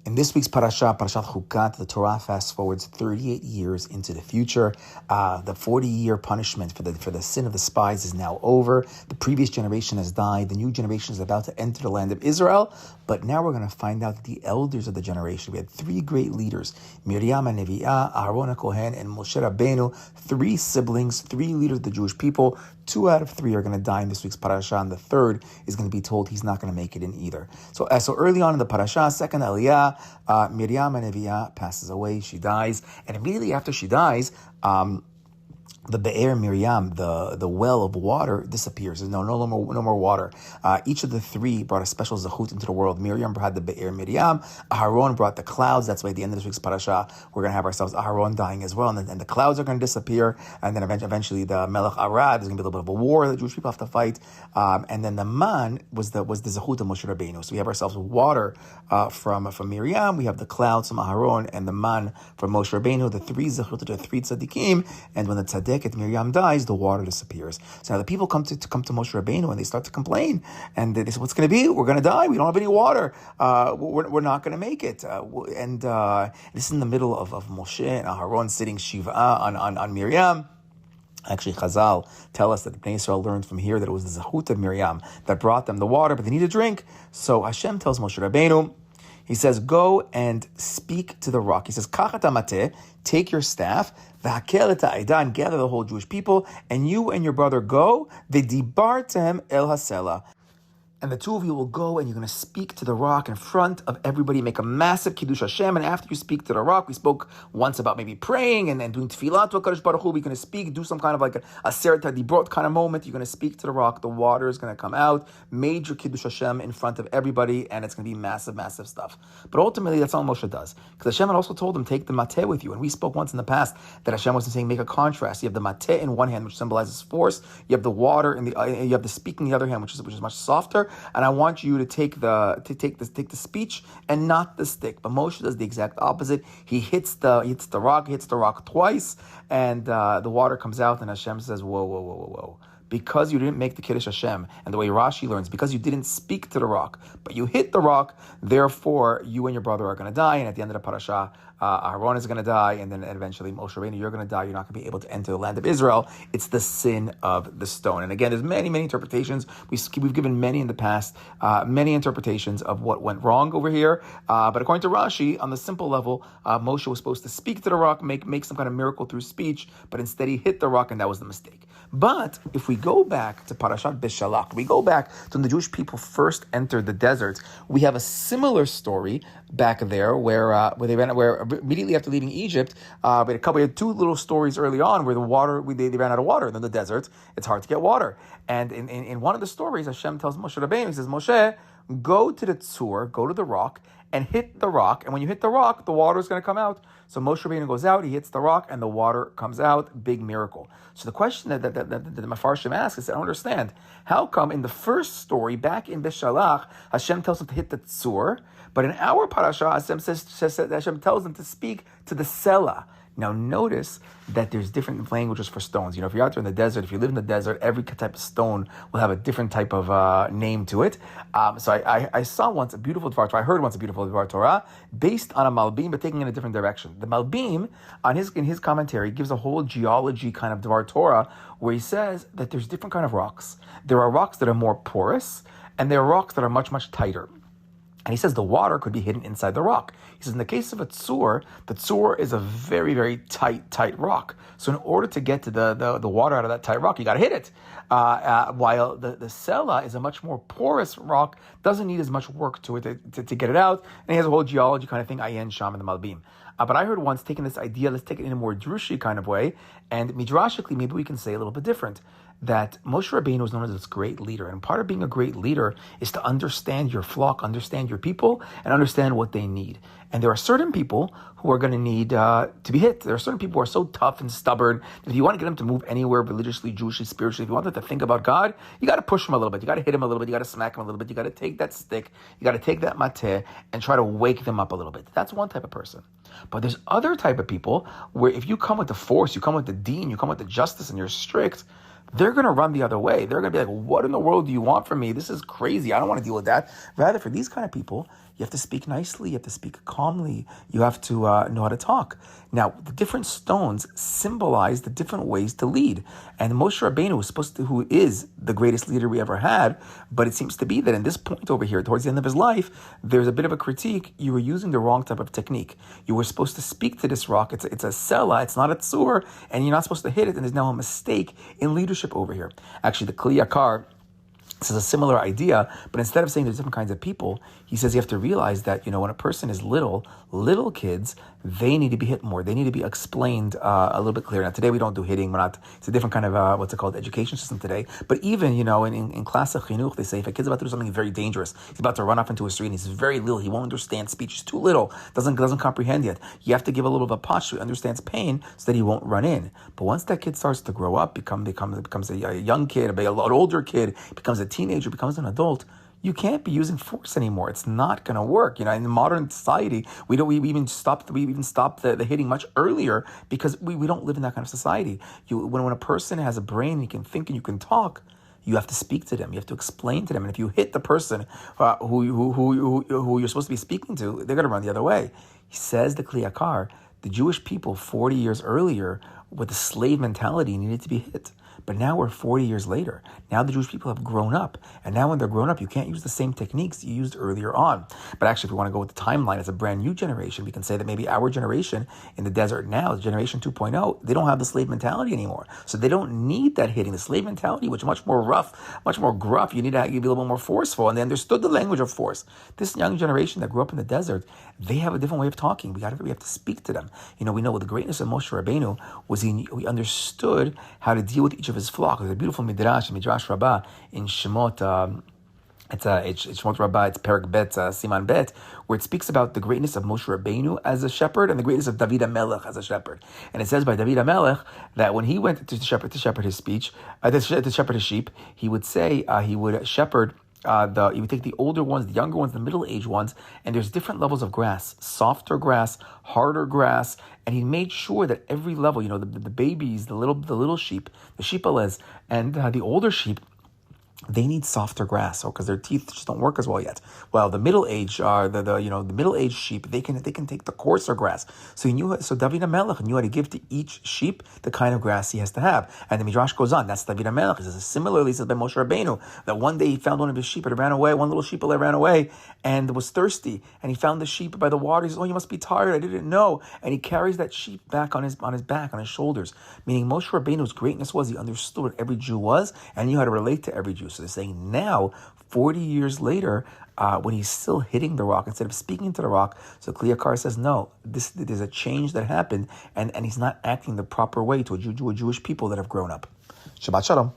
In this week's parashat Hukat, the Torah fast forwards 38 years into the future. The 40-year punishment for the sin of the spies is now over. The previous generation has died. The new generation is about to enter the land of Israel. But now we're going to find out the elders of the generation. We had three great leaders, Miriam and Nevi'ah, Aaron Kohen, and Moshe Rabbeinu. Three siblings, three leaders of the Jewish people. 2 out of 3 are going to die in this week's parasha, and the third is going to be told he's not going to make it in either. So early on in the parasha, second Aliyah, Miriam and Nevi'ah passes away. She dies, and immediately after she dies, the Be'er Miriam, the well of water, disappears. There's no more water. Each of the three brought a special zechut into the world. Miriam had the Be'er Miriam. Aharon brought the clouds. That's why at the end of this week's parasha, we're going to have ourselves Aharon dying as well. And the clouds are going to disappear. And then eventually the Melech Arad, there's going to be a little bit of a war that the Jewish people have to fight. And then the man was the zechut of Moshe Rabbeinu. So we have ourselves water from Miriam. We have the clouds from Aharon and the man from Moshe Rabbeinu. The three zechut, the three tzaddikim. And when the tzaddik at Miriam dies, the water disappears. So now the people come to Moshe Rabbeinu and they start to complain, and they say, "What's going to be? We're going to die. We don't have any water. We're not going to make it." And this is in the middle of Moshe and Aharon sitting shiva on Miriam. Actually, Chazal tell us that the Bnei Yisrael learned from here that it was the zechut of Miriam that brought them the water, but they need a drink. So Hashem tells Moshe Rabbeinu, he says, go and speak to the rock. He says, Kachat hamateh, take your staff, v'hakel et ha'edah, and gather the whole Jewish people, and you and your brother go, v'dibartem el hasela. And the two of you will go and you're going to speak to the rock in front of everybody, make a massive Kiddush Hashem. And after you speak to the rock, we spoke once about maybe praying and doing tefillah to HaKadosh Baruch Hu. We're going to speak, do some kind of like a Seret HaDibrot kind of moment. You're going to speak to the rock. The water is going to come out. Major Kiddush Hashem in front of everybody. And it's going to be massive, massive stuff. But ultimately, that's not what Moshe does. Because Hashem had also told him, take the mateh with you. And we spoke once in the past that Hashem was saying, make a contrast. You have the mateh in one hand, which symbolizes force. You have the water in you have the speak in the other hand, which is much softer. And I want you to take the speech and not the stick. But Moshe does the exact opposite. He hits the rock twice, and the water comes out, and Hashem says, whoa. Because you didn't make the Kiddush Hashem, and the way Rashi learns, because you didn't speak to the rock, but you hit the rock, therefore you and your brother are going to die, and at the end of the parasha, Aaron is going to die, and then eventually Moshe Rabbeinu, you're going to die, you're not going to be able to enter the land of Israel. It's the sin of the stone. And again, there's many, many interpretations. We've given many in the past, many interpretations of what went wrong over here. But according to Rashi, on the simple level, Moshe was supposed to speak to the rock, make some kind of miracle through speech, but instead he hit the rock, and that was the mistake. But if we go back to Parashat Beshalach, we go back to when the Jewish people first entered the desert, we have a similar story back there where immediately after leaving Egypt, we had 2 little stories early on where they ran out of water. In the desert, it's hard to get water. And in one of the stories, Hashem tells Moshe Rabbeinu, he says, Moshe, go to the tzur, go to the rock, and hit the rock. And when you hit the rock, the water is going to come out. So Moshe Rabbeinu goes out, he hits the rock, and the water comes out. Big miracle. So the question that the Mefarshim asks is, I don't understand. How come in the first story, back in Beshalach, Hashem tells him to hit the tzur, but in our parasha, Hashem tells him to speak to the sela. Now notice that there's different languages for stones. If you're out there in the desert, if you live in the desert, every type of stone will have a different type of name to it. So I saw once a beautiful Dvar Torah. I heard once a beautiful Dvar Torah based on a Malbim, but taking in a different direction. The Malbim, in his commentary, gives a whole geology kind of Dvar Torah where he says that there's different kind of rocks. There are rocks that are more porous, and there are rocks that are much, much tighter. And he says the water could be hidden inside the rock. He says in the case of a tzur, the tzur is a very, very tight rock. So in order to get to the water out of that tight rock, you got to hit it. While the sela is a much more porous rock, doesn't need as much work to it to get it out. And he has a whole geology kind of thing, Ayin Sham in the Malbim. But I heard once, taking this idea, let's take it in a more drushi kind of way, and midrashically, maybe we can say a little bit different, that Moshe Rabbeinu was known as this great leader, and part of being a great leader is to understand your flock, understand your people, and understand what they need. And there are certain people who are going to need to be hit. There are certain people who are so tough and stubborn that if you want to get them to move anywhere religiously, Jewishly, spiritually, if you want them to think about God, you got to push them a little bit. You got to hit them a little bit. You got to smack them a little bit. You got to take that stick. You got to take that mateh and try to wake them up a little bit. That's one type of person. But there's other type of people where if you come with the force, you come with the deen, you come with the justice, and you're strict, they're going to run the other way. They're going to be like, what in the world do you want from me? This is crazy. I don't want to deal with that. Rather, for these kind of people, You have to speak nicely. You have to speak calmly. You have to know how to talk. Now, the different stones symbolize the different ways to lead. And Moshe Rabbeinu who is the greatest leader we ever had, but it seems to be that in this point over here, towards the end of his life, there's a bit of a critique. You were using the wrong type of technique. You were supposed to speak to this rock. It's a sela. It's not a tzur, and you're not supposed to hit it. And there's now a mistake in leadership over here. Actually, the Kli Yakar says a similar idea, but instead of saying there's different kinds of people, he says you have to realize that, when a person is little kids, they need to be hit more. They need to be explained a little bit clearer. Now, today we don't do hitting. It's a different kind of, education system today. But even, in class of chinuch, they say if a kid's about to do something very dangerous, he's about to run off into a street and he's very little, he won't understand speech, he's too little, doesn't comprehend yet. You have to give a little bit of a punch so he understands pain so that he won't run in. But once that kid starts to grow up, becomes a young kid, an older kid, becomes a teenager, becomes an adult, you can't be using force anymore. It's not going to work. In modern society, we even stop the hitting much earlier because we don't live in that kind of society. When a person has a brain, you can think and you can talk, you have to speak to them. You have to explain to them. And if you hit the person who you're supposed to be speaking to, they're going to run the other way. He says, the Kli Yakar, the Jewish people 40 years earlier with the slave mentality needed to be hit. But now we're 40 years later. Now the Jewish people have grown up. And now when they're grown up, you can't use the same techniques you used earlier on. But actually, if we want to go with the timeline as a brand new generation, we can say that maybe our generation in the desert now, generation 2.0, they don't have the slave mentality anymore. So they don't need that hitting. The slave mentality, which is much more rough, much more gruff. You need to be a little bit more forceful. And they understood the language of force. This young generation that grew up in the desert, they have a different way of talking. We have to speak to them. We know the greatness of Moshe Rabbeinu was he understood how to deal with each of his flock. There's a beautiful midrash Rabbah in Shemot. It's Shemot Rabbah. It's Perek Bet, Siman Bet, where it speaks about the greatness of Moshe Rabbeinu as a shepherd and the greatness of David HaMelech as a shepherd. And it says by David HaMelech that when he went to shepherd his sheep, he would say he would shepherd. He would take the older ones, the younger ones, the middle-aged ones, and there's different levels of grass, softer grass, harder grass, and he made sure that every level, the babies, the little sheep, the sheepales, and the older sheep, they need softer grass, or because their teeth just don't work as well yet. Well, the middle-aged are the middle-aged sheep. They can take the coarser grass. So David HaMelech knew how to give to each sheep the kind of grass he has to have. And the midrash goes on. That's David HaMelech. He says similarly, says by Moshe Rabbeinu that one day he found one of his sheep and it ran away. One little sheep ran away and was thirsty, and he found the sheep by the water. He says, "Oh, you must be tired. I didn't know." And he carries that sheep back on his back, on his shoulders. Meaning Moshe Rabbeinu's greatness was he understood what every Jew was and knew how to relate to every Jew. So they're saying now, 40 years later, when he's still hitting the rock instead of speaking to the rock, so Kli Yakar says, no, there's a change that happened, and he's not acting the proper way to a Jewish people that have grown up. Shabbat Shalom.